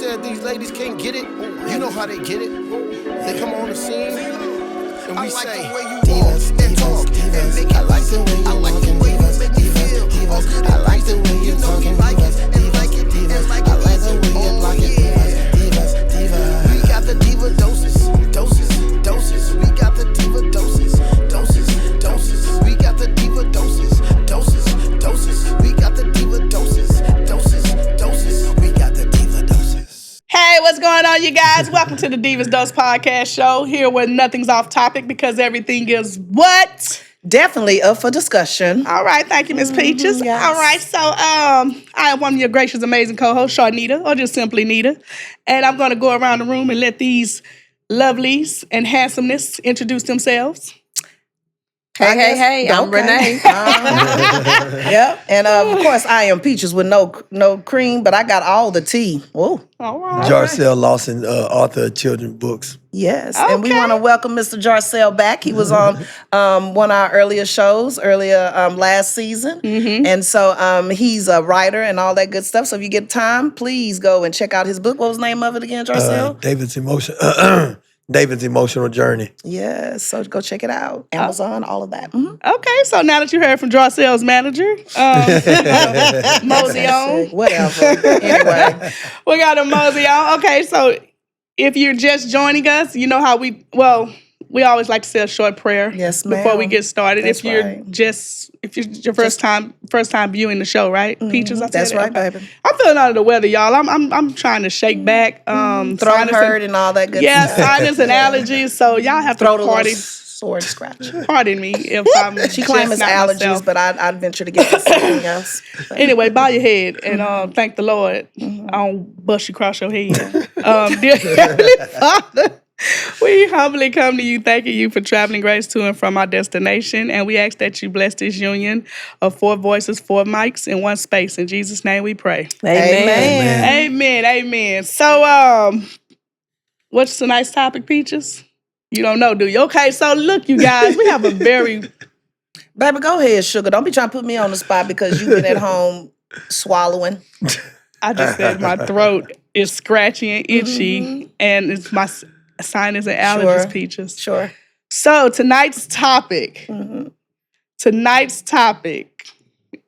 said these ladies can't get it. You know how they get it. They come on the scene and we say, Divas, Divas, Divas. I like the way you walk and Divas, Divas, Divas. I like the way you talk and Divas, Divas, Divas. I like the way you block it, Divas, Divas, Divas. We got the Diva doses, doses, doses. We got the Diva doses, doses, doses. We got the Diva doses, doses, doses. We got the Diva doses, doses, doses. We got the Diva doses. Hey, what's going on, you guys? Welcome to the Divas Dose Podcast show, here where nothing's off topic because everything is what? Definitely up for discussion. All right, thank you, Miss Peaches. Yes. All right, so I am one of your gracious, amazing co-hosts, Charnita, or just simply Nita. And I'm going to go around the room and let these lovelies and handsomeness introduce themselves. Hey, I'm Renee. Yep. And of course, I am Peaches with no cream, but I got all the tea. Whoa. All right. Jarcel Lawson, author of children's books. Yes. Okay. And we want to welcome Mr. Jarcel back. He was on one of our earlier shows last season. Mm-hmm. And so he's a writer and all that good stuff. So if you get time, please go and check out his book. What was the name of it again, Jarcel? David's Emotional Journey. Yes. So go check it out. Amazon, all of that. Mm-hmm. Okay, so now that you heard from Jarcel's manager, mosey on. Whatever. Anyway. We got a mosey on. Okay, so if you're just joining us, you know how we always like to say a short prayer before we get started. That's if you're right. your first time viewing the show, right? Mm-hmm. Peaches, I said that's right, okay. baby. I'm feeling under the weather, y'all. I'm trying to shake back. Throat hurt and all that good stuff. Yeah, sinus and allergies. So y'all have to pardon. Sword scratch. Pardon me if I'm. She claims it's allergies, myself. but I'd venture to get something else. Anyway, bow your head and thank the Lord. I don't bust you across your head. Dear Heavenly Father, we humbly come to you, thanking you for traveling grace to and from our destination, and we ask that you bless this union of 4 voices, 4 mics in one space. In Jesus' name we pray. Amen. Amen. Amen. So, what's tonight's topic, Peaches? You don't know, do you? Okay, so look, you guys, we have a very... Baby, go ahead, sugar. Don't be trying to put me on the spot because you've been at home swallowing. I just said my throat is scratchy and itchy, and it's my sinus and allergies, Peaches. Sure. So tonight's topic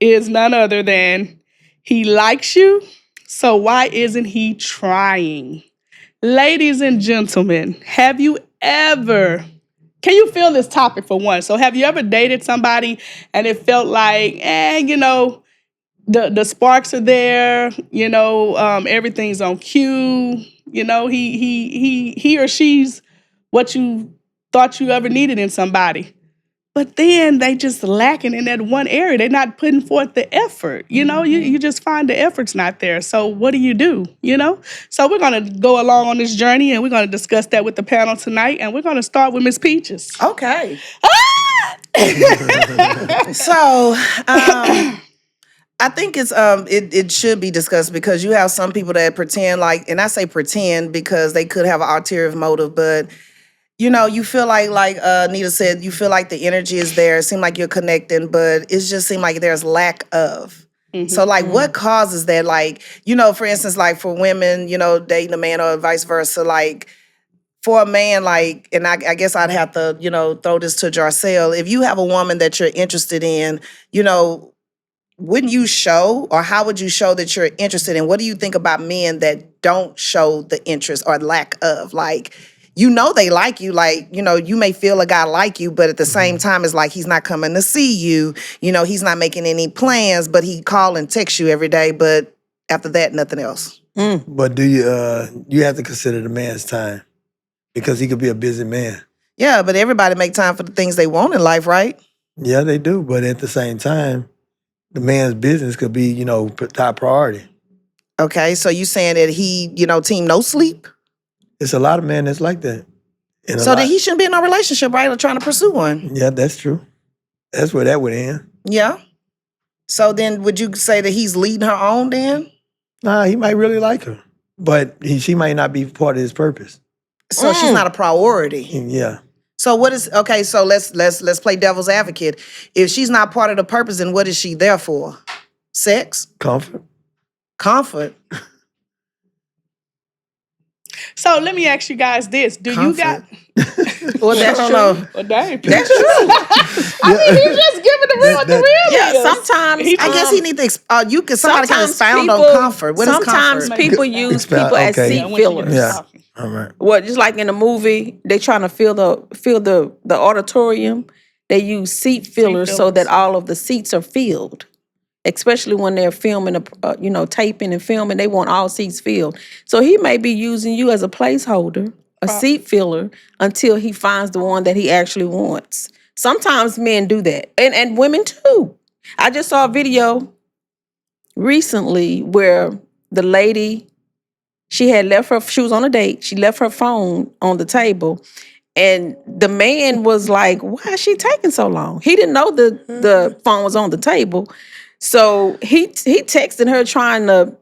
is none other than he likes you, so why isn't he trying? Ladies and gentlemen, have you ever... Can you feel this topic for one? So have you ever dated somebody and it felt like, the sparks are there, everything's on cue, he or she's what you thought you ever needed in somebody. But then they just lacking in that one area. They're not putting forth the effort. You just find the effort's not there. So what do you do? So we're going to go along on this journey and we're going to discuss that with the panel tonight. And we're going to start with Miss Peaches. Okay. So, I think it should be discussed because you have some people that pretend like, and I say pretend because they could have an ulterior motive, but you feel like Nita said, you feel like the energy is there. It seems like you're connecting, but it just seems like there's lack of. Mm-hmm. So what causes that? For instance, for women, dating a man or vice versa, for a man, and I guess I'd have to, throw this to Jarcel. If you have a woman that you're interested in, wouldn't you show, or how would you show that you're interested in? What do you think about men that don't show the interest or lack of? They like you. You may feel a guy like you, but at the same time, it's like he's not coming to see you. He's not making any plans, but he call and text you every day. But after that, nothing else. But do you have to consider the man's time? Because he could be a busy man. Yeah, but everybody make time for the things they want in life, right? Yeah, they do. But at the same time, the man's business could be, top priority. Okay, so you saying that he, team no sleep? It's a lot of men that's like that. So then he shouldn't be in a relationship, right? Or trying to pursue one. Yeah, that's true. That's where that would end. Yeah. So then would you say that he's leading her on then? Nah, he might really like her. But she might not be part of his purpose. So she's not a priority. Yeah. So so let's play devil's advocate. If she's not part of the purpose, then what is she there for? Sex? Comfort. So let me ask you guys this: do you got? Well, that's true. Well, dang, That's true. I mean, he's just giving the real. Yeah, is. sometimes I guess he need to. You can somebody can sometimes expound people- on comfort. What is Sometimes comfort? people use Expound, people as okay. seat once you get fillers. Yeah. talking. All right. Well, just like in a movie, they trying to fill the auditorium. They use seat fillers so that all of the seats are filled. Especially when they're filming, taping and filming, they want all seats filled. So he may be using you as a placeholder, a seat filler, until he finds the one that he actually wants. Sometimes men do that, and women too. I just saw a video recently where the lady, she was on a date, she left her phone on the table, and the man was like, why is she taking so long? He didn't know the phone was on the table. So he texted her trying to,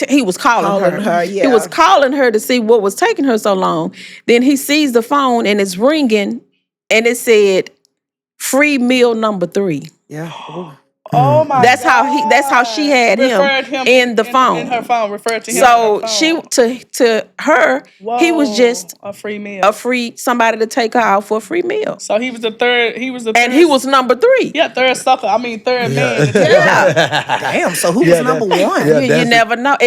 he was calling her. yeah. He was calling her to see what was taking her so long. Then he sees the phone and it's ringing and it said, free meal number 3. Yeah. Oh my! That's how she had Referred him in the phone. In her phone, referred to him. So in her she phone. to her, he was Whoa, just a free meal. somebody to take her out for a free meal. So he was the third. And he was number 3. third sucker. I mean, third man. Damn. So who was number one? Yeah, You that's never know.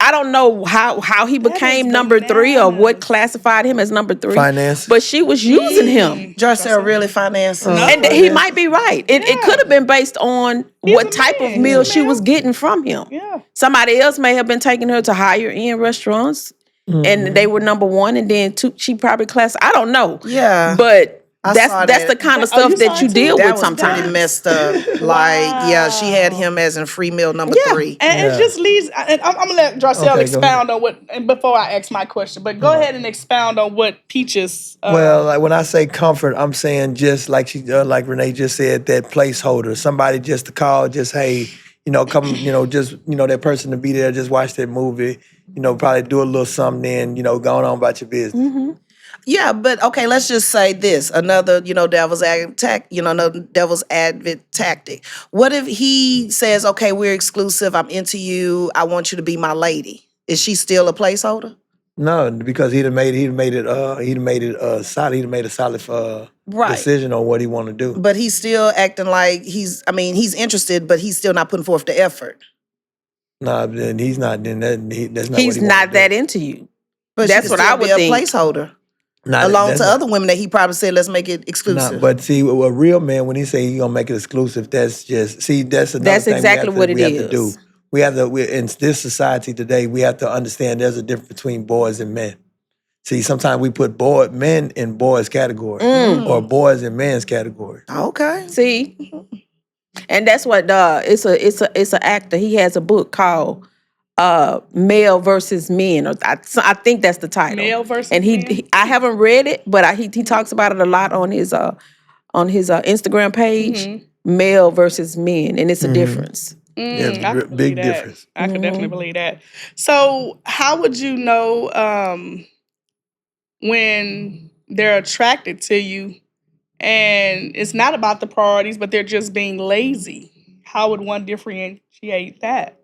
I don't know how he became number 3 or what classified him as number 3. Finance. But she was using him. Jarcel really financing. And he might be right. It could have been based on what a type man. of meal He's a she man. was getting from him. Yeah. Somebody else may have been taking her to higher end restaurants and they were number 1 and then 2, she probably I don't know. Yeah. But I that's saw that's that. the kind of Oh, you stuff saw that you it too? deal That with was sometimes. pretty messed up. Like, yeah, she had him as in free meal number 3. And it just leads. And I'm gonna let Jarcel Okay, go expound on what. And before I ask my question, but go ahead and expound on what Peaches. Well, like when I say comfort, I'm saying just like like Renee just said, that placeholder, somebody just to call, just hey, come, just that person to be there, just watch that movie, probably do a little something, then going on about your business. Yeah, but okay, let's just say this. Another, devil's advocate tactic. What if he says, okay, we're exclusive, I'm into you, I want you to be my lady. Is she still a placeholder? No, because he'd made a solid Right. decision on what he want to do. But he's still acting like he's interested, but he's still not putting forth the effort. No, then he's not. Then that's not. He's what he not wanna that do. into you. But That's she what can I still would be a think. placeholder. Nah, Along that's to not- other women that he probably said, let's make it exclusive. Nah, but see, a real man, when he say he gonna make it exclusive, that's another That's thing exactly what it we have to do. is. We have to. In this society today, we have to understand there's a difference between boys and men. See, sometimes we put men in boys category or boys in men's category. Okay. See? And that's what it's an actor. He has a book called Male versus Men, or I think that's the title. Male versus and Men? I haven't read it, but he talks about it a lot on his Instagram page. Male versus Men, and it's a difference. Yeah, I could believe big that. difference. I could definitely believe that. So, how would you know when they're attracted to you and it's not about the priorities, but they're just being lazy? How would one differentiate that?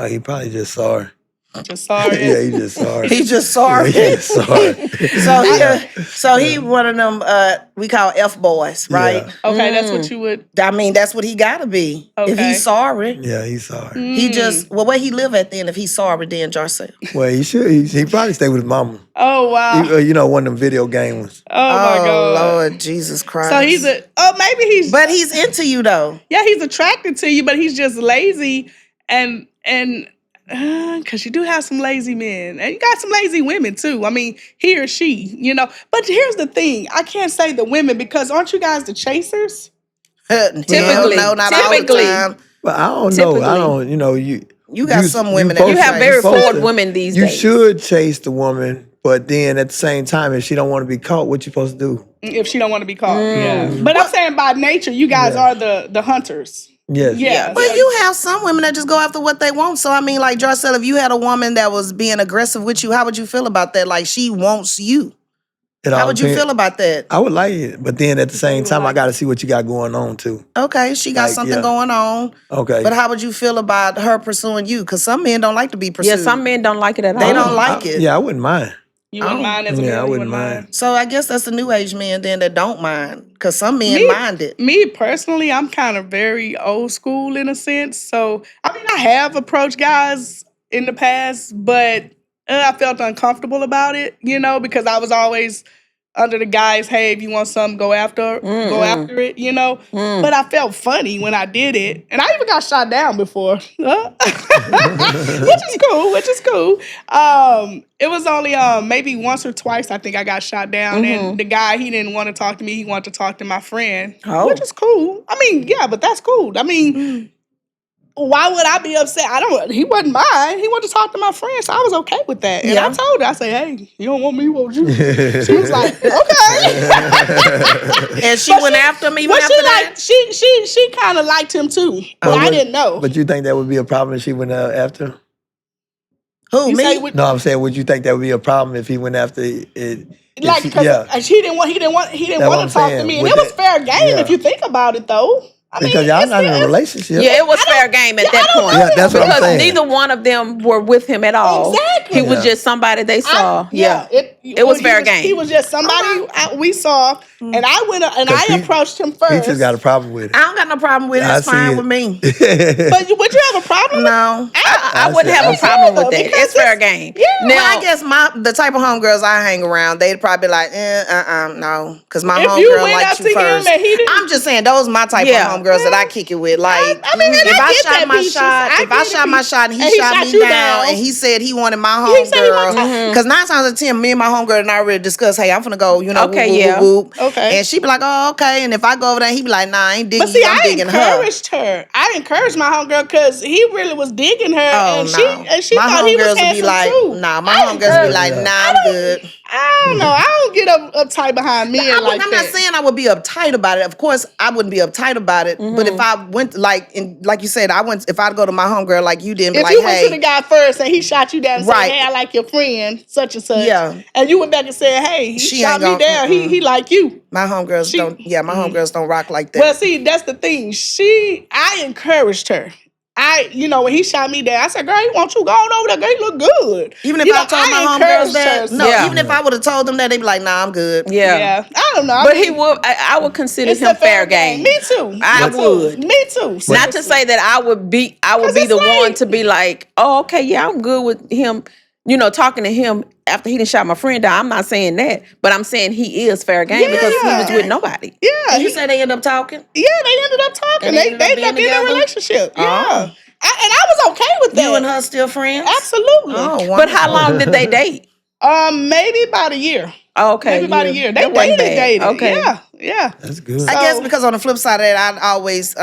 He probably just sorry. Just sorry. Yeah, he just sorry. He just sorry. Yeah, he just sorry. So he one of them we call F boys, right? Yeah. Okay, that's what you would. I mean, that's what he gotta be. If Okay. he's sorry. Yeah, he's sorry. He just where he live at then if he's sorry then Jarcel. Well, he should. He probably stay with his mama. Oh wow. One of them video games. Oh my God. Lord Jesus Christ. So maybe he's. But he's into you though. Yeah, he's attracted to you, but he's just lazy and because you do have some lazy men and you got some lazy women too. I mean, he or she, But here's the thing: I can't say the women because aren't you guys the chasers? Typically. No, not all the time. But I don't know. Typically. I don't. You got some women that supposed You have to- very you supposed forward to- women these You days. should chase the woman, but then at the same time, if she don't want to be caught, what you supposed to do? If she don't want to be caught, yeah. But I'm saying by nature, you guys are the hunters. Yes. Yeah. But you have some women that just go after what they want. So I mean, like Jarcel, if you had a woman that was being aggressive with you, how would you feel about that? Like she wants you. How would you feel about that? I would like it, but then at the same time, I got to see what you got going on too. Okay, she got something going on. Okay. But how would you feel about her pursuing you? Because some men don't like to be pursued. Yeah, some men don't like it at all. They don't like it. Yeah, I wouldn't mind. You wouldn't mind as a girl? I wouldn't mind. So I guess that's the new age men then that don't mind. Because some men mind it. Me personally, I'm kind of very old school in a sense. So, I mean, I have approached guys in the past, but I felt uncomfortable about it, because I was always under the guise, hey, if you want something, go after it, But I felt funny when I did it. And I even got shot down before. which is cool. It was only maybe once or twice I think I got shot down. And the guy, he didn't want to talk to me. He wanted to talk to my friend, which is cool. I mean, yeah, but that's cool. I mean, why would I be upset? He wasn't mine. He wanted to talk to my friend, so I was okay with that. And I told her, I said, hey, you don't want me, won't you? She was like, okay. And she went after me after that? She kind of liked him too, but I didn't know. But you think that would be a problem if she went after? Who, me? No, I'm saying, would you think that would be a problem if he went after it? Like, because he didn't want to talk to me. And it was fair game if you think about it, though. Because y'all not in a relationship. Yeah, it was fair game at that point. Yeah, that's what I'm saying. Because neither one of them were with him at all. Exactly. He was just somebody they saw. It was fair game. He was just somebody we saw, and I went and I approached him first. Peaches got a problem with it. I don't got no problem with it. It's fine with me. But would you have a problem? No. I wouldn't have a problem with that. It's fair game. Yeah. Now, I guess the type of homegirls I hang around, they'd probably be like, no. Because my if you homegirl went likes up you to him first. and he didn't, I'm just saying, those are my type of homegirls that I kick it with. Like, I mean, and if I I get shot that, my Peaches. shot, I if I get shot it, my shot and and he shot me you down and he said he wanted my said he wanted homegirl, because 9 times out of 10, me and my homegirl and I already discussed, hey, I'm finna go, whoop. Okay. And she be like, oh, okay. And if I go over there, he be like, nah, I ain't digging But see, I'm digging her. I encouraged my homegirl because he really was digging her, and she my thought he was homegirls would be handsome like, too. nah, my homegirls would be like, nah, I'm good. I don't know. I don't get uptight behind men like that. I'm not saying I would be uptight about it. Of course, I wouldn't be uptight about it. But if I went, like you said, if I'd go to my homegirl like you did and be like, if you hey. went to the guy first and he shot you down and said, hey, I like your friend, such and such. Yeah. And you went back and said, hey, he shot me down. He like you. My homegirls homegirls don't rock like that. Well, see, that's the thing. I encouraged her. When he shot me down, I said, girl, he want you going over there, girl, you look good. Even if I told my homegirls that, even if I would have told them that, they'd be like, nah, I'm good. Yeah. I don't know. But I would consider him fair game. Me too. I would. Me too. Not to say that I would be the one to be like, oh, okay, yeah, I'm good with him, talking to him after he done shot my friend down. I'm not saying that, but I'm saying he is fair game because he was with nobody. Yeah. You say they end up talking? Yeah, they ended up talking. They ended up being in a relationship. Yeah. And I was okay with that. You and her still friends? Absolutely. Oh, but how long did they date? Maybe about a year. Oh, okay. Maybe about a year. They dated. Okay. Yeah. That's good. I guess because on the flip side of that, I'd always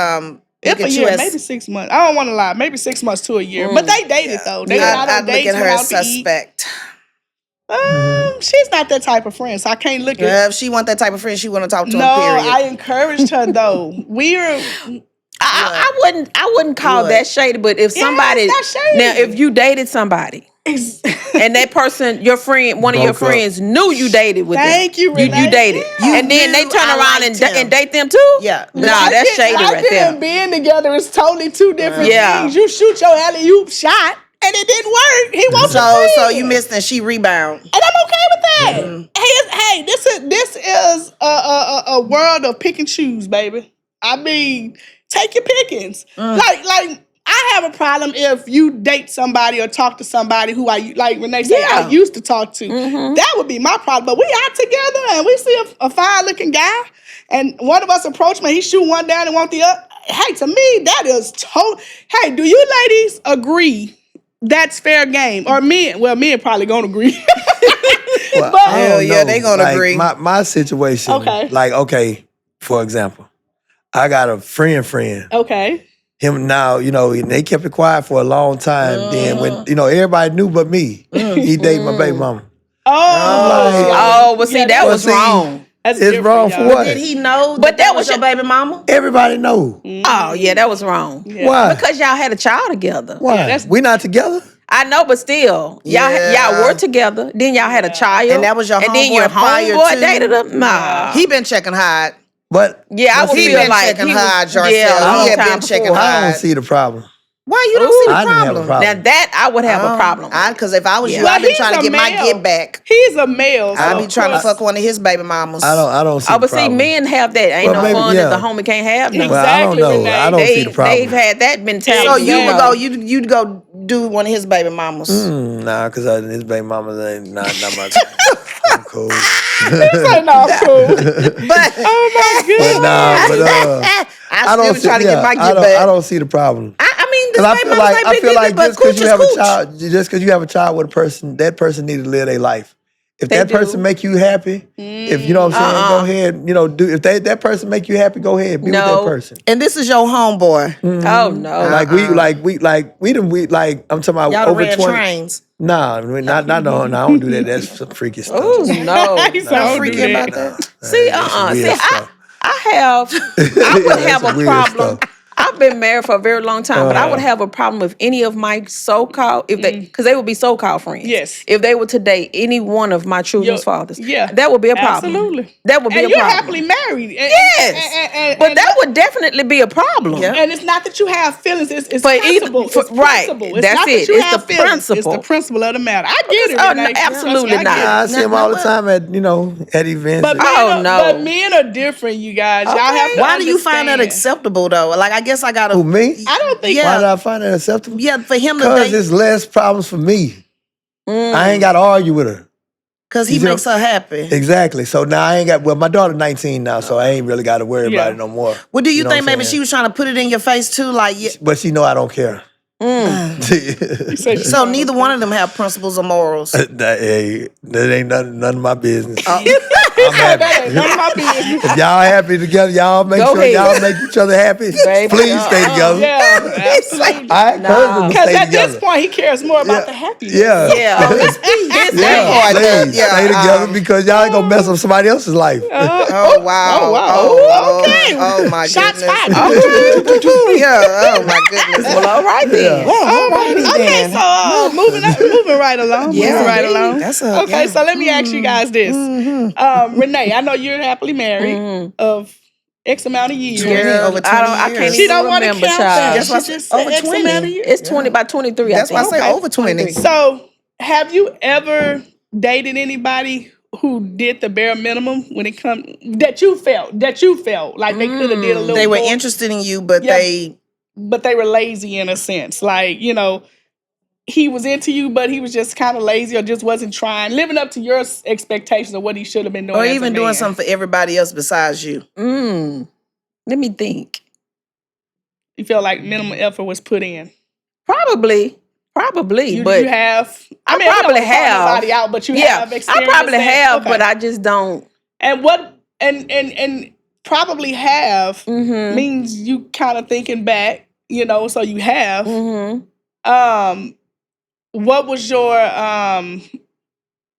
if a year, maybe 6 months. I don't want to lie. Maybe 6 months to a year. But they dated though. They I'd look at her as suspect. She's not that type of friend, so I can't look at. If she want that type of friend, she want to talk to him. No, Period. I encouraged her though. I wouldn't call that shady, but if somebody now, if you dated somebody and that person, your friend, one of your friends knew you dated with them. Thank you, Renee. You dated. And then they turn around and date them too? Yeah. No, that's shady right there. And being together is totally two different things. You shoot your alley-oop shot and it didn't work. He wants so you missed and she rebound. And I'm okay with that. Hey, this is a world of pick and choose, baby. I mean, take your pickings. Like I have a problem if you date somebody or talk to somebody who like Renee said I used to talk to. That would be my problem. But we out together and we see a fine looking guy and one of us approach me, he shoot one down and want the other. Hey, to me, that is Hey, do you ladies agree that's fair game? Or men? Well, men probably gonna agree. Well, but hell yeah, they gonna agree. My situation, for example, I got a friend. Okay. Him now, they kept it quiet for a long time. Then when, everybody knew but me, he dated my baby mama. But see, that was wrong. It's wrong for what? Did he know But that was your baby mama? Everybody know. Oh, yeah, that was wrong. Why? Because y'all had a child together. Why? We not together? I know, but still, y'all were together. Then y'all had a child, And that was your and then homeboy your prior homeboy to? dated him. Nah, He been checking hide. But yeah, I would He feel been like checking he was, hide, Jarcel. yeah, He had long been time checking before. hide. I don't see the problem. Why you don't see the I didn't have a problem? problem. Now that I would have a problem with. Because if I was you, Well, I've been he's trying to a get my male. get back. He's a male. So I be of trying to course- fuck one of his baby mamas. I don't see Oh, the but see, problem. men have that. Ain't Well, no maybe, fun yeah. that the homie can't have. No. Well, I don't Exactly, know. Renee. I don't see the problem. They've had that mentality. So you would Yeah. go, you'd go do one of his baby mamas. Nah, because his baby mama ain't not my. I'm cool. This ain't all cool. But Oh my But goodness. nah, but I still be trying to get my get I back. don't see the problem. I mean, this Because I baby feel mamas like ain't I big feel deal, like but just because cooch you is have a cooch. child, just because you have a child with a person, that person need to live their life. If They that do. person make you happy, if you know what I'm saying, go ahead. Do if that person make you happy, go ahead, be with No. that person. And this is your homeboy. Oh no. Like I'm talking about Y'all over ran 20. trains. Nah, not no, I don't do that. That's some freaky stuff. Oh no. He said, "Don't do freaky that." about that. See, That's some See, weird stuff. I would have some a weird problem. stuff. I've been married for a very long time, but I would have a problem if any of my so-called, because they would be so-called friends. Yes. If they were to date any one of my children's fathers. Yeah. That would be a problem. Absolutely. That would be And a you're problem. happily married. Yes. But that would definitely be a problem. Yeah. And it's not that you have feelings. It's For either- principle. for- It's right. principle. It's That's not it. that you It's have the feelings. principle. It's the principle of the matter. I get it. Oh, Renee. no, absolutely I get not. it. I see them all the time at events. But men, Oh, are, no. but men are different, you guys. Y'all have to Why do you find that understand. acceptable though? Like I guess I gotta. Who, me? I don't think. Yeah. Why did I find that acceptable? Yeah, for him to Because date, it's less problems for me. I ain't got to argue with her. because he You know- makes her happy. Exactly. So now I ain't got. Well, my daughter's 19 now, so I ain't really got to worry Yeah. about it no more. Well, do you know think what I'm maybe saying? she was trying to put it in your face too? Like, yeah. But she know I don't care. So neither one of them have principles or morals. Hey, that ain't none of my business. Oh. I'm happy. That ain't none of my business. If y'all happy together, y'all make Go sure ahead. y'all make each other happy. Baby, Please stay together. Yeah, absolutely. I encourage them to Because stay at together. this point, he cares more about the happiness. Yeah. Yeah. Yeah, please Yeah, stay together because y'all ain't gonna mess up somebody else's life. Oh wow! Oh, wow. Oh, Okay. Oh my Shots goodness! fired. Yeah. Oh my goodness! Well, all right then. Okay, so moving right along. Yeah, moving right indeed. along. That's a- okay, yeah. so let me ask you guys this. Renee, I know you're happily married of X amount of years. Yeah, over 20 I can't years. She even don't want to remember, count child. that. That's why I She said just said over X 20. amount of years. It's 20 by 23. That's why I say over 20. So, have you ever dated anybody who did the bare minimum when it comes that you felt like they could have did a little They were more, interested in you, but Yeah. they but they were lazy in a sense. Like, he was into you, but he was just kind of lazy or just wasn't trying, living up to your expectations of what he should have been doing. or as a even doing man. something for everybody else besides you. Let me think. You feel like minimum effort was put in. Probably, You I have. I mean, probably I don't wanna call have. nobody out, but you yeah, have I experience. probably that. have, Okay. but I just don't. And what and probably have Mm-hmm. means you kind of thinking back, so you have. Mm-hmm.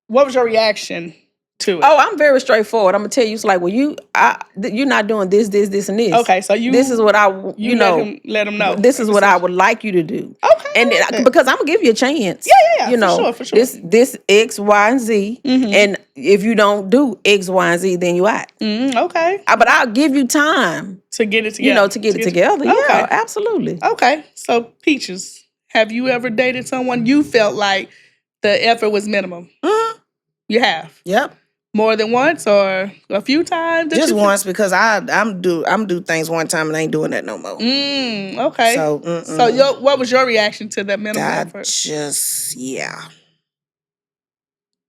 What was your reaction to it? Oh, I'm very straightforward. I'm gonna tell you, it's like, well, you're not doing this, and this. Okay, so this is what let him know. This is what I would like you to do. Okay, And then, because I'm gonna give you a chance. Yeah, for sure. This X, Y, and Z. And if you don't do X, Y, and Z, then you out. Okay, But I'll give you time, to get it together. to get it together. Okay. Yeah, absolutely. Okay, so Peaches, have you ever dated someone you felt like the effort was minimum? You have. Yep. More than once or a few times? Just once because I'm do things one time and I ain't doing that no more. Okay. So, what was your reaction to that minimum I effort?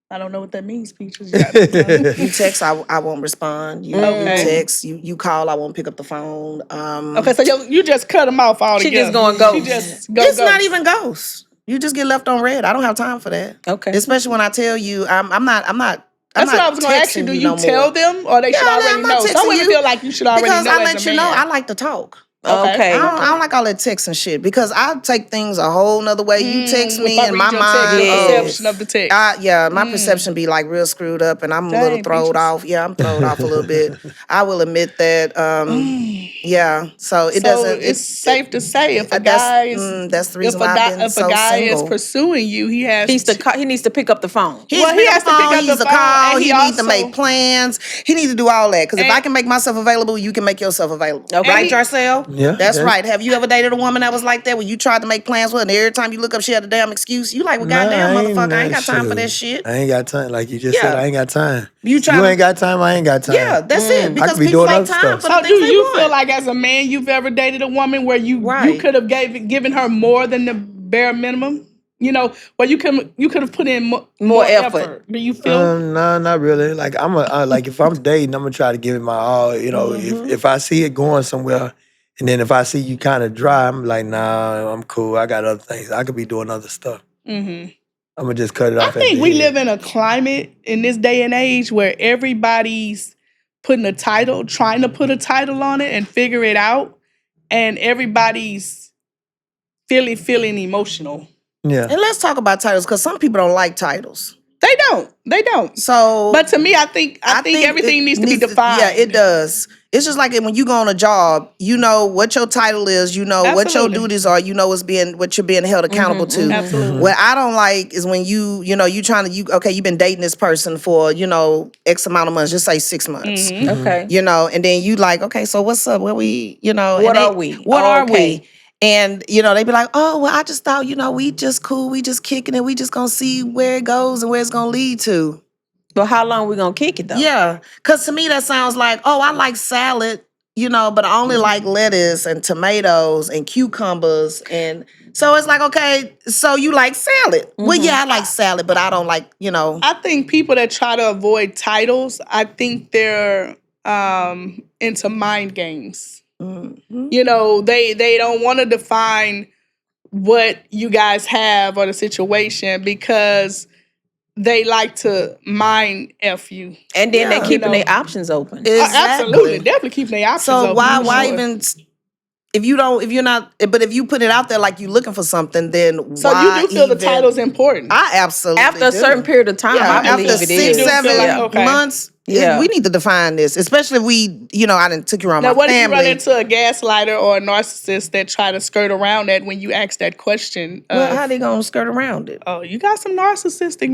I don't know what that means, Peaches. You text, I won't respond. You Okay. text, you call, I won't pick up the phone. Okay, so you just cut them off altogether. She just going go. She just go. It's not even ghosts. You just get left on red. I don't have time for that. Okay. Especially when I tell you I'm not. That's what I was going to ask you. Do you tell them or they should already I'm know? not Some texting women you feel like you should already because know I as let a you man. know I like to talk. Okay. I don't like all that text and shit because I take things a whole nother way. You text me If I and read my your mind, text, your perception of the text. my perception be like real screwed up, and I'm a little Dang, throwed peaches. off. Yeah, I'm throwed off a little bit. I will admit that. Yeah, so it So doesn't. it's safe to say if a that's- guy is that's the reason why I've been if so a guy single. is pursuing you, he has He needs to pick up the phone. He Well, he has to pick up he the needs to phone, call. and He he needs to also- make plans. He needs to do all that. Because if And- I can make myself available, you can make yourself available. Okay. Right, And Jarcel? Yeah, That's yeah. right. Have you ever dated a woman that was like that, where you tried to make plans with her, and every time you look up, she had a damn excuse? You like, well, goddamn, motherfucker, I ain't got time for that shit. I ain't got time. Like you just said, Yeah. I ain't got time. You try You to- ain't got time, I ain't got time. Yeah, that's it. Because could be people doing make other time stuff. for So the do things they you want. feel like as a man you've ever dated a woman where you Right. could have given her more than the bare minimum? You know, where you could have put in more effort. Do you feel? No, not really. Like like if I'm dating, I'm gonna try to give it my all. You know, if I see it going somewhere, and then if I see you kind of dry, I'm like, nah, I'm cool. I got other things. I could be doing other stuff. I'm gonna just cut it I off. think we live in a climate in this day and age where everybody's trying to put a title on it and figure it out, and everybody's feeling emotional. Yeah. And let's talk about titles, because some people don't like titles. They don't. So, But to me, I think everything it needs to be defined. Yeah, it does. It's just like when you go on a job, you know what your title is, you know what your Absolutely. duties are, you know what you're being held accountable to. Absolutely. What I don't like is when you you've been dating this person for, X amount of months, just say 6 months. Okay. And then you like, okay, so what's up? Where we, What are we? What Oh, are okay. we? And, they be like, oh, well, I just thought, we just cool. We just kicking it. We just going to see where it goes and where it's going to lead to. But how long we gonna kick it though? Yeah. Because to me, that sounds like, oh, I like salad, but I only like lettuce and tomatoes and cucumbers. And so it's like, okay, so you like salad. Well, yeah, I like salad, but I don't like, I think people that try to avoid titles, I think they're into mind games. You know, they don't want to define what you guys have or the situation because they like to mind F you. And then they Yeah. keeping their options open. Absolutely, definitely keeping their options So open. why Sure. even if you put it out there like you looking for something, then So why you do feel the even- title's important. I absolutely After a do. certain period of time, I believe after it 6, is. You do 7 feel like, okay. months, Yeah. we need to define this. Especially if we, I done took you around Now, my what if you family. run into a gaslighter or a narcissist that try to skirt around that when you ask that question? Well, how they gonna skirt around it? Oh, you got some narcissistic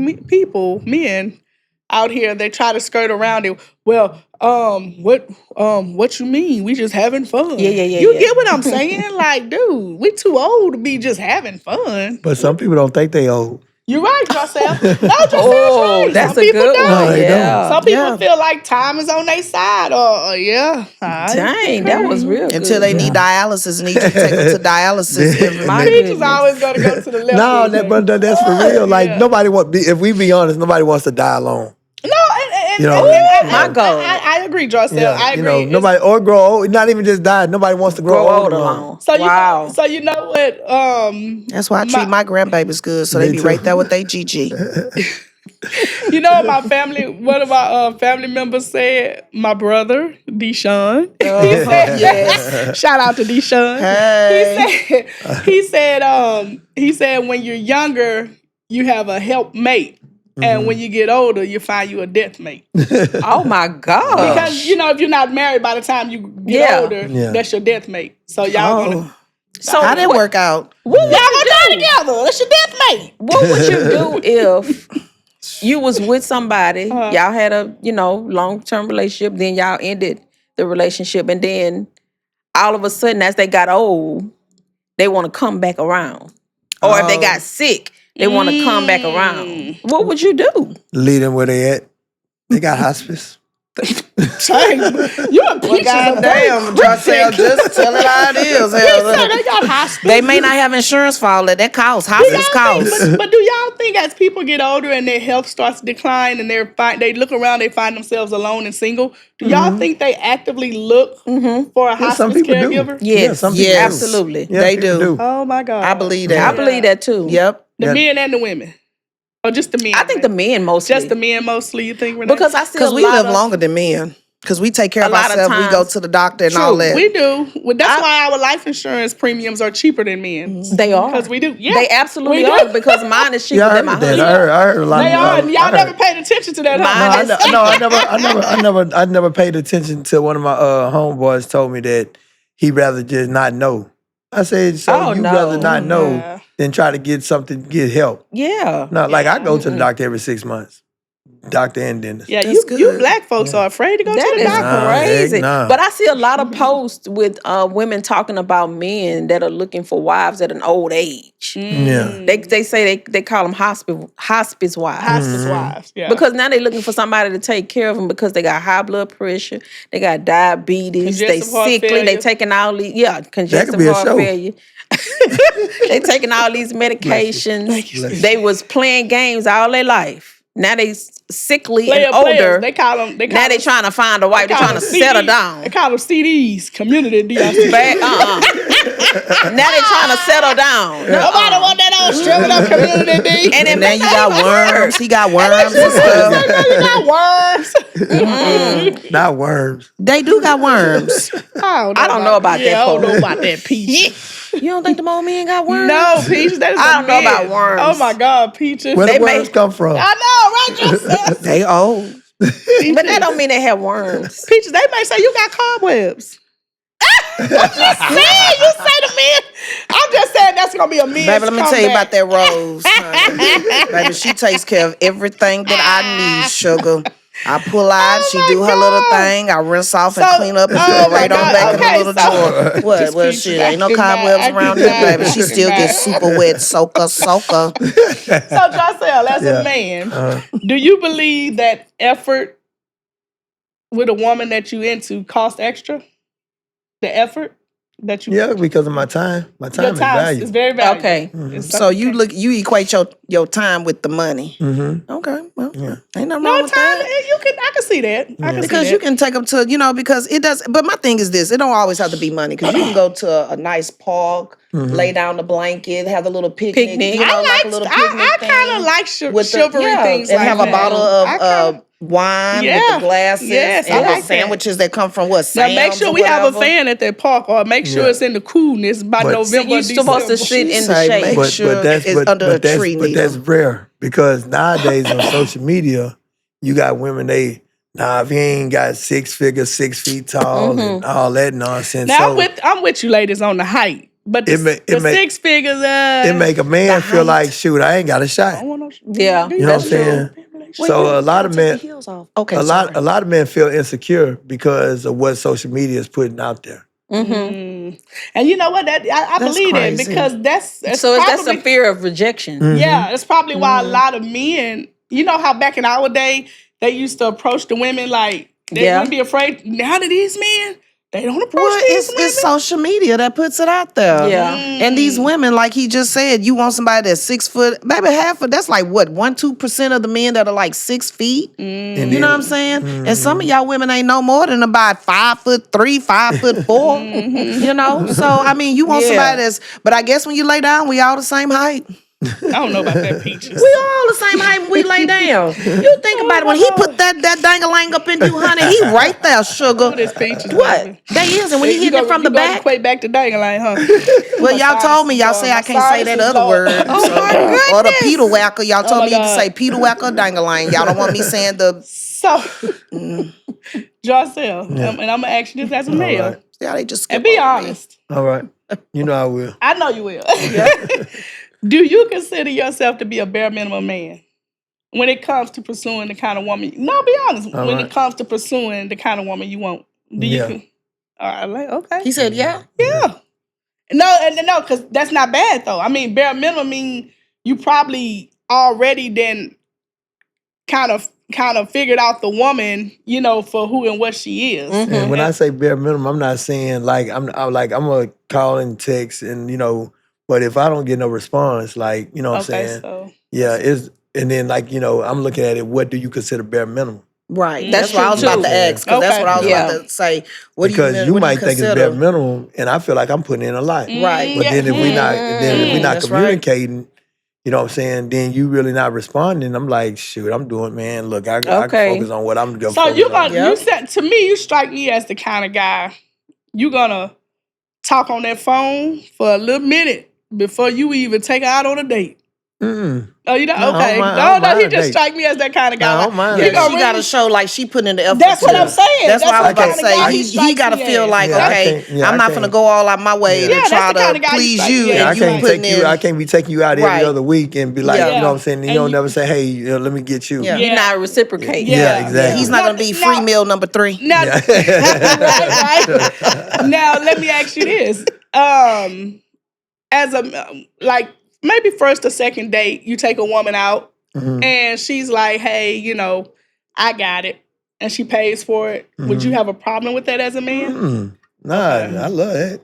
men out here. They try to skirt around it. Well, what you mean? We just having fun. Yeah. You get what I'm saying? Like, dude, we too old to be just having fun. But some people don't think they old. You're right, Jarcel. No, Jarcel's Oh, right. that's Some a people good don't. one. No, they Yeah. Some people Yeah. feel like time is on their side. Yeah. Dang, that was real good. Until they need dialysis and need you to take them to dialysis every My Peach is goodness. always going to go to the left. No, but that's for real. Like Yeah. nobody if we be honest, nobody wants to die alone. No, and You know, my God. I agree, Jarcel. I agree. It's- nobody or grow old, not even just die. Nobody wants to grow old alone. So Wow. you know what? That's why I treat my grandbabies good, so they Me be too. right there with their GG. You know what one of my family members said? My brother, Deshaun. He said, Yes. shout out to Deshaun. Hey. He said when you're younger, you have a helpmate. And when you get older, you find you a death mate. Oh my God. Because, if you're not married by the time you get Yeah. older, Yeah. that's your death mate. So y'all gonna... So How that what, work out? Y'all gonna die together. That's your death mate. what would you do if you was with somebody, y'all had a, long-term relationship, then y'all ended the relationship, and then all of a sudden, as they got old, they want to come back around. Or if they got sick, they want to come back around. What would you do? Lead them where they at. They got hospice. Dang, you a peach is a Goddamn, Jarcel, just tell it how it is. He Hell, said they got hospice. they may not have insurance for all that. That costs. Hospice costs. But do y'all think as people get older and their health starts to decline and they look around, they find themselves alone and single, do y'all think they actively look for a some hospice people do. caregiver? Yes, Yeah, some people do. absolutely. Yeah, They people do. Oh my God. I believe that. I believe that too. Yep. The Yeah. men and the women. Or just the men? I think the men mostly. Just the men mostly, you think, Renee? Because I see a Because we lot live of, longer than men. Because we take care A of lot of ourselves. We go times- to the doctor and all that. We do. Well, that's why our life insurance premiums are cheaper than men's. They are. Because we do. Yeah, They absolutely we do. are because mine is cheaper Yeah, I than my heard that. husband. I heard a lot. They are. And y'all I never heard- paid attention to that. Mine huh? I never paid attention to one of my homeboys told me that he'd rather just not know. I said, so Oh, you no. rather not know Nah. than try to get help. Yeah. No, like I go to the doctor every 6 months, doctor and dentist. Yeah, That's you good. black folks are afraid to go That to the is doctor. crazy. heck nah. But I see a lot of posts with women talking about men that are looking for wives at an old age. Yeah. They say they call them hospice wives. Hospice wives. Yeah. Because now they're looking for somebody to take care of them because they got high blood pressure, they got diabetes, they Congestive heart sickly, failure. they taking all these congestive be a heart show. failure. They taking all these medications. Bless you. They was playing games all their life. Now they sickly Player and older. players, they call them. Now they trying to find a wife. They trying to settle down. They call them CDs, community DRC. Now they trying to settle down. Nobody want that old shriveled up community D. And it And now may you not got even worms. work. He got worms and stuff. You got worms. Not worms. They do got worms. I don't know about that I don't part. know about that peach. You don't think the old men got worms? No, peach. That is I a don't know about myth. worms. Oh my God, peaches. Where They the may- worms come from? I know, right? Joseph? They old. But that don't mean they have worms. Peaches, they may say you got cobwebs. I'm just saying, you say to me. I'm just saying that's gonna be a myth. Baby, let me tell you about that Rose. honey. Baby, she takes care of everything that I need, sugar. I pull out, she my do her little God. thing, I rinse off and So- clean up and oh put it my right on God, back okay, in the little so- drawer. What? Just Well, peaches, shit, I ain't no cannot- cobwebs I around cannot, here, baby. She I still cannot. gets super wet, soaker. So, Jarcel, as a man, do you believe that effort with a woman that you into costs extra? The effort that you Yeah, because of my time. My time your is time valuable. is very valuable. Okay. It's So something- you equate your time with the money. Mm-hmm. Okay, well, Yeah. ain't nothing no wrong time. with that. I can see that. I can Because see you that. can take them to, because it does. But my thing is this: it don't always have to be money. Because you can go to a nice park, lay down the blanket, have a little picnic. Picnic. You know, like a I little picnic kind of thing like with the- chivalry yeah, things and like have that. a bottle I of kinda- wine with Yeah. the glasses Yes, I and the like that. sandwiches that come from what? Now Sam's make sure or we have a whatever. fan at that park, or make sure Yeah. it's in the coolness by But- November. You're supposed to December. sit in the Say, shade. make sure it's under a tree. But that's rare because nowadays on social media, you got women. If you ain't got 6 figures, 6 feet tall, and all that nonsense. Now so I'm with you, ladies, on the height, but the, It ma- the it ma- 6 figures. it make a man feel like, shoot, I ain't got a shot. Yeah. You know what I'm saying? So a lot of men, Okay, a lot of men feel insecure because of what social media is putting out there. And you know what? That I That's believe crazy. it because that's So that's a probably- fear of rejection. Yeah, it's probably why a lot of men. You know how back in our day they used to approach the women like they Yeah. wouldn't be afraid. Now to these men, they don't approach Well, these women. it's social media that puts it out there. Yeah. And these women, like he just said, you want somebody that's 6 foot, baby, half of that's like what, 1-2% of the men that are like 6 feet. And You know what I'm saying? And some of y'all women ain't no more than about 5'3", 5'4". You know? So I mean, you want Yeah. somebody that's, but I guess when you lay down, we all the same height. I don't know about that, Peaches. We all the same height when we lay down. You think about it, when he put that dangalang up in you, honey, he right there, sugar. This Peaches. What? baby. They is, and when he You hit go- it from the you go back. Equate back to Dangalang, huh? Well, y'all told me, y'all say I can't say that other word. Oh so- my goodness. Or the Peter whacker. Y'all told my me to God. say Peter whacker, dangalang. Y'all don't want me saying the, So, Jarcel, and I'm gonna ask you this as a male, right. yeah, they just skip and be over me. honest. All right. You know I will. I know you will. Do you consider yourself to be a bare minimum man when it comes to pursuing the kind of woman? No, be honest. All when right. it comes to pursuing the kind of woman you want, do you? Yeah. All right, like, okay. He said, yeah. Yeah. No, because that's not bad though. I mean, bare minimum mean you probably already then kind of figured out the woman, for who and what she is. And when I say bare minimum, I'm not saying like I'm gonna call and text and but if I don't get no response, like what I'm Okay, saying, so yeah, and then I'm looking at it. What do you consider bare minimum? Right. That's That's what I was true, about to too. ask, because that's Okay. what I was Yeah. about to say. What Because do you what do might think it's consider? bare minimum, and I feel like I'm putting in a lot. Right. But then if we're not That's right. communicating, you know what I'm saying, then you really not responding. I'm like, shoot, I'm doing, man. Look, I can focus on what I'm doing. So you said to me, you strike me as the kind of guy you gonna talk on that phone for a little minute before you even take her out on a date. Oh, you know? No, okay. No, he just strike me as that kind of guy. No, I don't mind Yeah, that. she got to show like she putting in the effort. That's what I'm saying. That's what I was about to say. He He got to feel like, okay, I'm not gonna go all out my way to try to please you, and you putting in. I can't be taking you out every other week and be like, you know what I'm saying? And you don't never say, hey, let me get you. Yeah. You're not reciprocating. Yeah, exactly. He's not gonna be free meal number 3. Now, right. Now, let me ask you this: as a maybe first or second date, you take a woman out. And she's like, hey, I got it. And she pays for it. Would you have a problem with that as a man? Nah, I love that.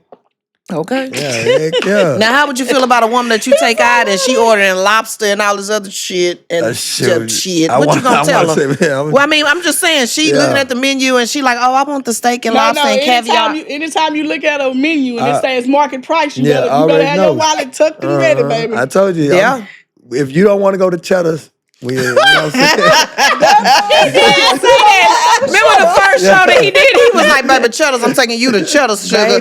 Okay. Yeah, heck yeah. Now, how would you feel about a woman that you take out and she ordering lobster and all this other shit and shit? What you gonna tell her? Well, I mean, I'm just saying, she looking at the menu and she like, oh, I want the steak and lobster and caviar. Anytime you look at a menu and it says market price, you better have your wallet tucked and ready, baby. I told you. Yeah. If you don't want to go to Cheddar's, you know what I'm saying? Remember the first show that he did? He was like, baby, Cheddar's, I'm taking you to Cheddar's, sugar.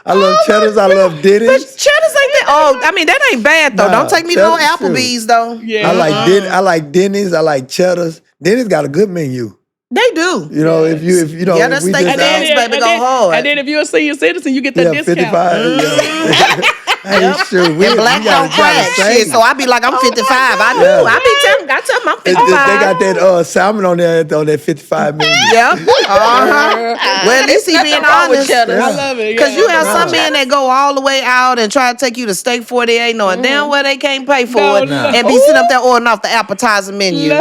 I love Cheddar's. I love Denny's. But Cheddar's ain't that. Oh, I mean, that ain't bad, though. Don't take me to no Applebee's, though. Yeah. I like Denny's. I like Cheddar's. Denny's got a good menu. They do. You know, if you know. Yeah, that steak and eggs, baby, go hard. And then if you're a senior citizen, you get the discount. 55. Hey, sure. And black don't crack shit, so I be like, I'm 55. I do. I tell them I'm 55. They got that salmon on there on that 55 menu. Yeah. Well, at least he being honest. I love it. Because you have some men that go all the way out and try to take you to steak 48 knowing damn well they can't pay for it and be sitting up there ordering off the appetizer menu.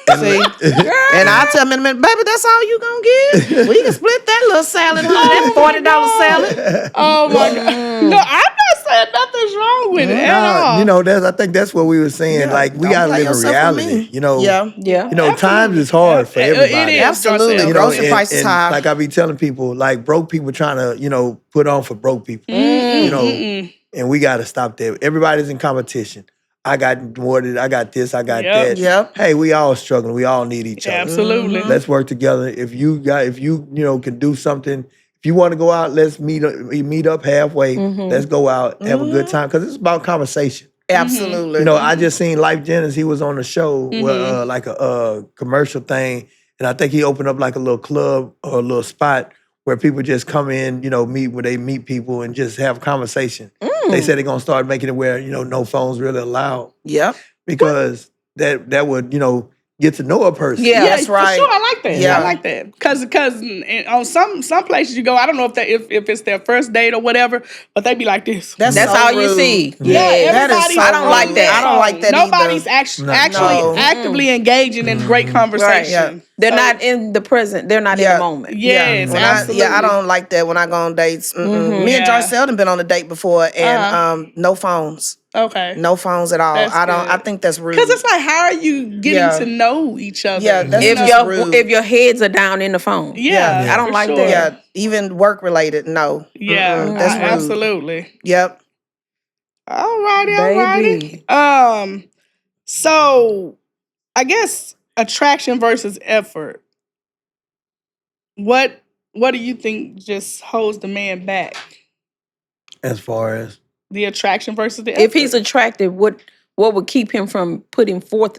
See? And I tell him, baby, that's all you gonna get? We can split that little salad, that $40 salad. Oh my God. No, I'm not saying nothing's wrong with it at all. You know, I think that's what we were saying. Yeah, like, we gotta live in reality. You know, yeah. You know, times is hard for everybody. It is. Absolutely. You know, Grocery prices high. Like I be telling people, like broke people trying to, put on for broke people. You know, and we gotta stop that. Everybody's in competition. I got more than I got this, I got that. Yep. Hey, we all struggling. We all need each other. Absolutely. Let's work together. If you can do something, if you want to go out, let's meet up halfway. Let's go out, have a good time. Because it's about conversation. Absolutely. You know, I just seen Life Jennings, he was on the show with like a commercial thing. And I think he opened up like a little club or a little spot where people just come in, meet people and just have a conversation. They said they're gonna start making it where, no phones really allowed. Yep. Because that would, get to know a person. Yeah, that's right. For sure, I like that. Yeah. I like that. Because on some places you go, I don't know if it's their first date or whatever, but they be like this. That's so all rude. you see. Yeah, that is so I don't like that. I don't like that Nobody's either. actually actively engaging in great conversation. Yeah. They're not in the present. They're not in the moment. Yes, absolutely. I don't like that when I go on dates. Me and Jarcel have been on a date before, and no phones. Okay. No phones at all. That's I good. think that's rude. Because it's like, how are you getting to know each other? Yeah, that's rude. If your heads are down in the phone. Yeah, I don't for like sure. that. Yeah, even work related. No. Yeah, that's rude. absolutely. Yep. Alrighty. So I guess attraction versus effort. What do you think just holds the man back? As far as The attraction versus the effort. If he's attractive, what would keep him from putting forth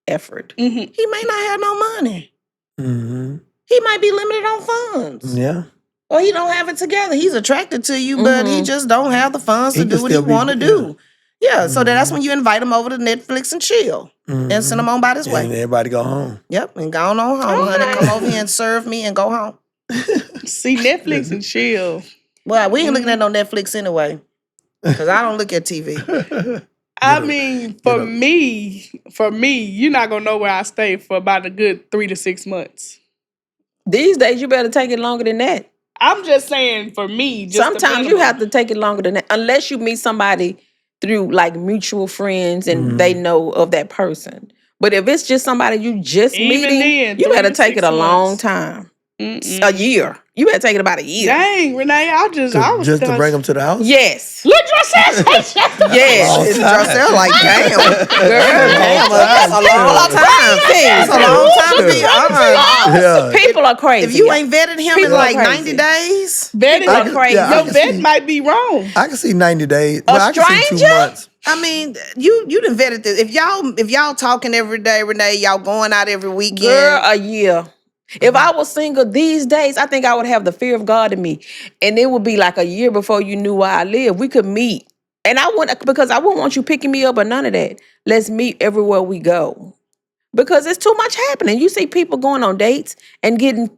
effort? He may not have no money. He might be limited on funds. Yeah. Or he don't have it together. He's attracted to you, but he just don't have the funds to do what he want to do. Yeah, so that's when you invite him over to Netflix and chill and send him on by his way. And everybody go home. Yep, and go on home, honey. Come over here and serve me and go home. See Netflix and chill. Well, we ain't looking at no Netflix anyway, because I don't look at TV. I mean, for me, you're not gonna know where I stay for about a good 3 to 6 months. These days, you better take it longer than that. I'm just saying, for me, sometimes you have to take it longer than that, unless you meet somebody through like mutual friends and they know of that person. But if it's just somebody you just meeting, you better take it a long time. A year. You better take it about a year. Dang, Renee, I was Just to bring them to the house? Yes. Look, Jarcel. Yes. Jarcel like, damn. Girl, That's a long time. That's a long time to be. Yeah. people are crazy. If you ain't vetted him in People are like crazy. 90 days, Betting People are crazy. yeah, I Your can vet see- might be wrong. I can see 90 days. Well, I can see 2 stranger? months. I mean, you done vetted this. If y'all talking every day, Renee, y'all going out every weekend. Girl, a year. If I was single these days, I think I would have the fear of God in me. And it would be like a year before you knew where I live. We could meet. And I wouldn't, because I wouldn't want you picking me up or none of that. Let's meet everywhere we go. Because it's too much happening. You see people going on dates and getting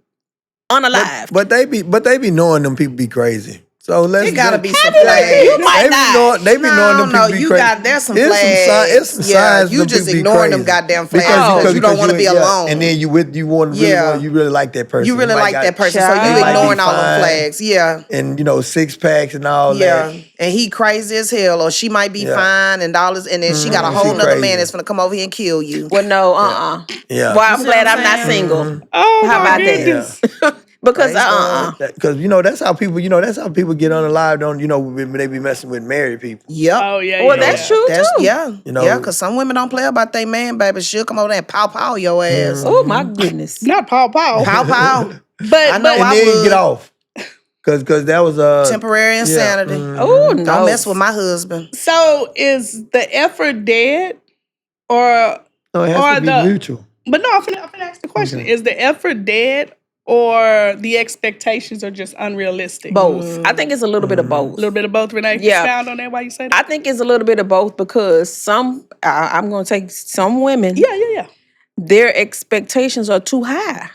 unalived. But they be knowing them people be crazy. So let's It gotta be some You flags. might not. They be knowing them people be you crazy. got there's some It's flags. It's some signs you them just people be ignoring them crazy. goddamn flags because you don't want to be alone. And then you really like that person. You really might like got- that person, so Child. you They might be ignoring all them fine. flags. Yeah. And 6 packs and all Yeah, that. and he crazy as hell, or she might be Yeah. fine and all this, and then she got a She whole nother crazy. man that's gonna come over here and kill you. Well, no, Yeah. Well, I'm see glad what I'm I'm not saying? single. Oh, How my about that? goodness. Because Praise God. Because that's how people get unalived on when they be messing with married people. Yep. Oh, yeah, Well, yeah. that's true That's too. yeah, You know- yeah. Because some women don't play about their man, baby. She'll come over there and pow your ass. Oh my goodness. Not Paul. Pow. But I know And I then would. get off. Because that was Temporary insanity. Oh no. Don't mess with my husband. so is the effort dead, or No, it has Or to be the- mutual. but no? I'm finna ask the question: Is the effort dead, or the expectations are just unrealistic? Both. I think it's a little bit of both. A little bit of both. Renee, Yeah. expound on that. Why you say that? I think it's a little bit of both because I'm going to take some women. Yeah. Their expectations are too high,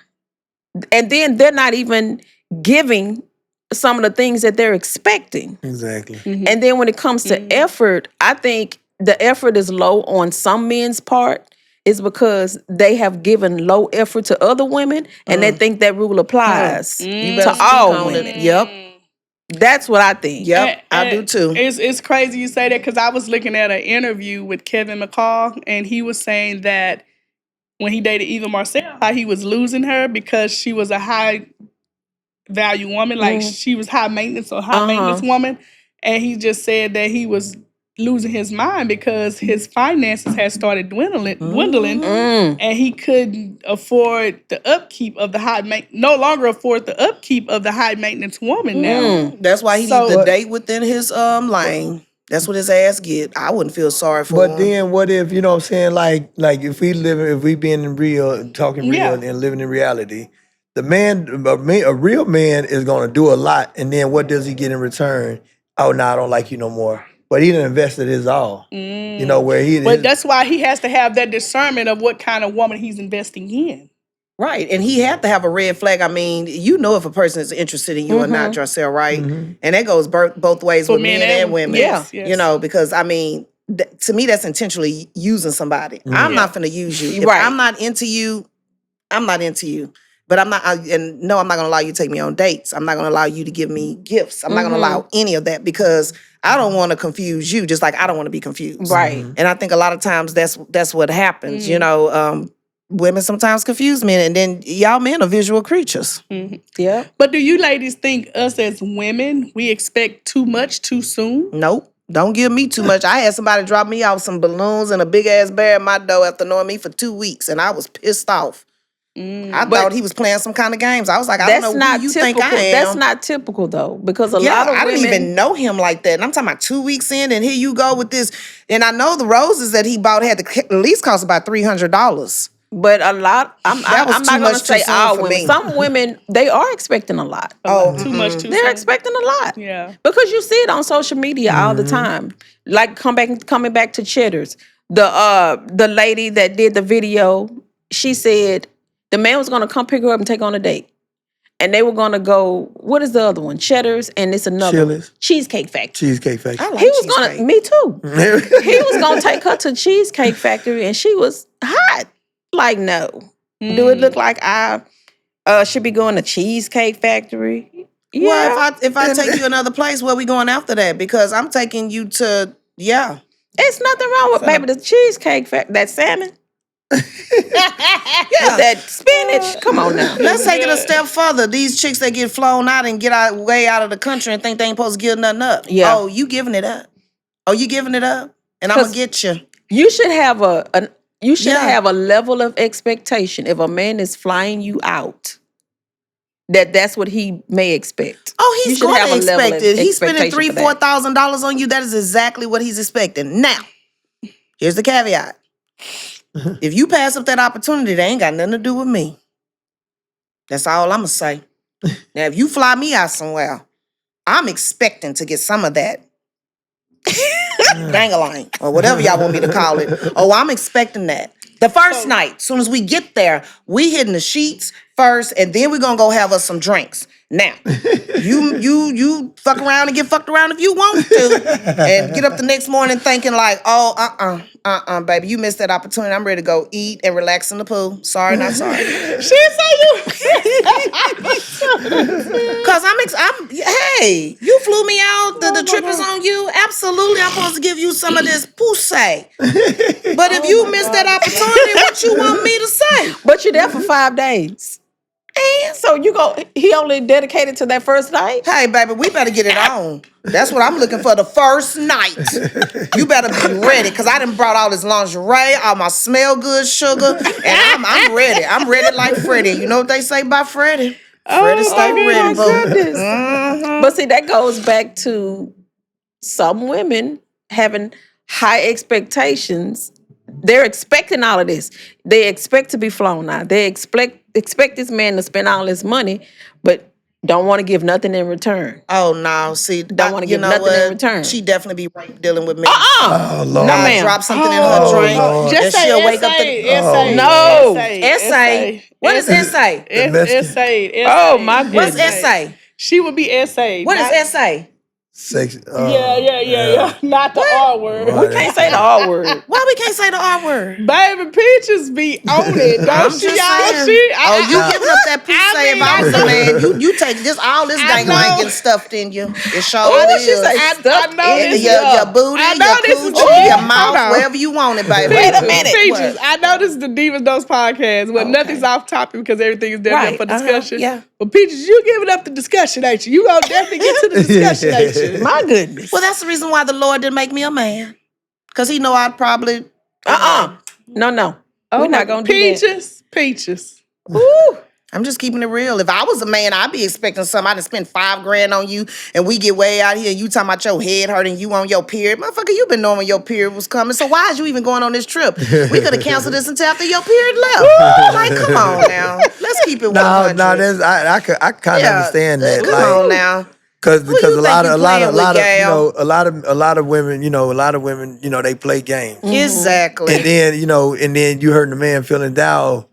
and then they're not even giving some of the things that they're expecting. Exactly. And then when it comes to effort, I think the effort is low on some men's part. Is because they have given low effort to other women, and they think that rule applies You to better speak all on women. it. Yep. That's what I think. Yep. I do too. It's crazy you say that because I was looking at an interview with Kevin McCall, and he was saying that when he dated Eva Marcel, how he was losing her because she was a high value woman, like she was high maintenance or high maintenance woman, and he just said that he was losing his mind because his finances had started dwindling, and he couldn't afford the upkeep of the no longer afford the upkeep of the high maintenance woman now. That's why he So- needs to date within his lane. That's what his ass get. I wouldn't feel sorry for him. But then what if, you know what I'm saying, like if we being in real, talking real Yeah. and living in reality, a real man is going to do a lot, and then what does he get in return? Oh, no, I don't like you no more. But he done invested his all. You know, where he... But that's why he has to have that discernment of what kind of woman he's investing in. Right. And he had to have a red flag. I mean, you know if a person is interested in you or not, Jarcel, right? And that goes both ways For with men and women. yes. You know, because I mean, to me, that's intentionally using somebody. I'm not finna use you. If Right. I'm not into you, I'm not into you. But I'm not going to allow you to take me on dates. I'm not going to allow you to give me gifts. I'm not going to allow any of that because I don't want to confuse you, just like I don't want to be confused. Right. And I think a lot of times that's what happens. You know, women sometimes confuse men, and then y'all men are visual creatures. Yeah. But do you ladies think us as women, we expect too much too soon? Nope. Don't give me too much. I had somebody drop me off some balloons and a big ass bear at my door after knowing me for 2 weeks, and I was pissed off. I thought he was playing some kind of games. I was like, I don't That's know not who you typical. think I am. That's not typical though, because a Yeah, lot of I women didn't even know him like that. And I'm talking about 2 weeks in, and here you go with this. And I know the roses that he bought had to at least cost about $300. But a lot, I'm That was not too going to much too say soon all for women. me. Some women, they are expecting a lot. Too much too They're soon? expecting a lot. Yeah. Because you see it on social media all the time. Like coming back to Cheddar's. The lady that did the video, she said the man was gonna come pick her up and take her on a date. And they were gonna go, what is the other one? Cheddar's, and it's another one. Chili's. Cheesecake Factory. Cheesecake Factory. I like He was cheesecake. gonna, me too. He was gonna take her to Cheesecake Factory, and she was hot. Like, no. Do it look like I should be going to Cheesecake Factory? Yeah. Well, if I take you another place, where we going after that? Because I'm taking you to, It's nothing wrong with, baby, the Cheesecake Factory, that salmon. That spinach. Come on now. Let's take it a step further. These chicks that get flown out and get way out of the country and think they ain't supposed to give nothing up. Yeah. Oh, you giving it up? Oh, you giving it up? And I'm gonna get you. You should have have a level of expectation if a man is flying you out. That's what he may expect. Oh, he's going to expect it. He's spending $3,000-$4,000 on you. That is exactly what he's expecting. Now, here's the caveat. If you pass up that opportunity, they ain't got nothing to do with me. That's all I'm going to say. Now, if you fly me out somewhere, I'm expecting to get some of that dang-a-line, or whatever y'all want me to call it. Oh, I'm expecting that. The first night, soon as we get there, we hitting the sheets first, and then we're gonna go have us some drinks. Now, you fuck around and get fucked around if you want to, and get up the next morning thinking like, oh, baby, you missed that opportunity. I'm ready to go eat and relax in the pool. Sorry, not sorry. She say you. Cause hey, you flew me out. The trip is on you. Absolutely, I'm supposed to give you some of this pussy. But if you missed that opportunity, what you want me to say? But you're there for 5 days. And so he only dedicated to that first night? Hey, baby, we better get it on. That's what I'm looking for, the first night. You better be ready, because I done brought all this lingerie, all my smell good sugar, and I'm ready. I'm ready like Freddie. You know what they say about Freddie? Freddie stay ready, boo. Mm-hmm. But see, that goes back to some women having high expectations. They're expecting all of this. They expect to be flown out. They expect this man to spend all his money, but don't want to give nothing in return. Oh, no. See, don't want to give nothing in return. She definitely be dealing with me. Oh, Lord. No, ma'am. Drop something in her drink. Lord. Just say she'll wake up essay. What is essay? Essay. Oh, my goodness. What's essay? She would be essay. What is essay? Sex. Yeah. Not the R word. Right. We can't say the R word. Why we can't say the R word? Baby, Peaches be on it. Don't she, y'all? You giving up that pussy if I was a man. You take this, all this dang line getting stuffed in you. It sure is. I know this. Your booty, your coochie, your mouth, wherever you want it, baby. Wait a minute. Peaches, I know this is the Divas Dose Podcast where nothing's off topic because everything is definitely for discussion. Yeah. But Peaches, you giving up the discussion, ain't you? You gonna definitely get to the discussion, ain't you? My goodness. Well, that's the reason why the Lord didn't make me a man. Because he know I'd probably... No. We're not going to do that. Peaches. Woo. I'm just keeping it real. If I was a man, I'd be expecting somebody to spend $5,000 on you, and we get way out here, and you talking about your head hurting, you on your period. Motherfucker, you been knowing your period was coming, so why is you even going on this trip? We could have canceled this until after your period left. Like, come on now. Let's keep it 100. No, I kind of understand that. Come on now. Because a lot of women, they play games. Exactly. And then you heard the man feeling down.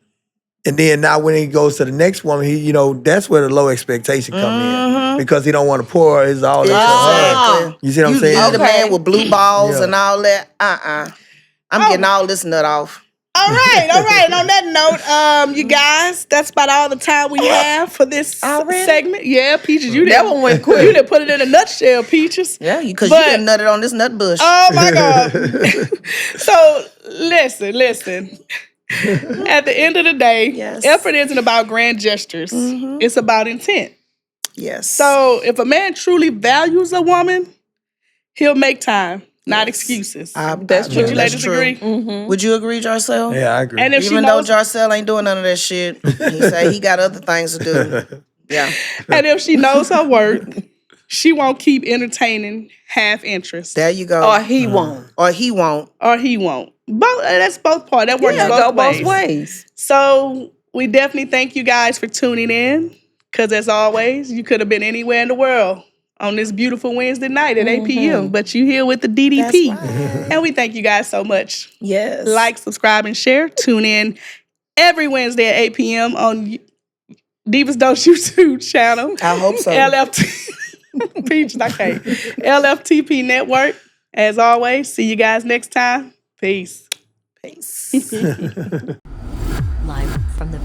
And then now when he goes to the next woman, that's where the low expectation come in. Because he don't want to pour his all into her. You see what I'm saying? You the man with blue balls and all that. I'm getting all this nut off. All right. And on that note, you guys, that's about all the time we have for this segment. Yeah, Peaches, that one went quick. You didn't put it in a nutshell, Peaches. Yeah, because you done nutted on this nut bush. Oh my God. So listen. At the end of the day, effort isn't about grand gestures. It's about intent. Yes. So if a man truly values a woman, he'll make time. Not excuses. That's true. Would you ladies agree? Mm-hmm. Would you agree, Jarcel? Yeah, I agree. And if Even though Jarcel ain't doing none of that shit, he say he got other things to do. Yeah. And if she knows her worth, she won't keep entertaining half interest. There you go. Or he won't. Or he won't. That's both parts. That works both ways. So we definitely thank you guys for tuning in. Because as always, you could have been anywhere in the world on this beautiful Wednesday night at 8 p.m. But you here with the DDP. Right. And we thank you guys so much. Yes. Like, subscribe, and share. Tune in every Wednesday at 8 p.m. on Divas Dose YouTube channel. I hope so. LFTP Network. As always, see you guys next time. Peace. Live from the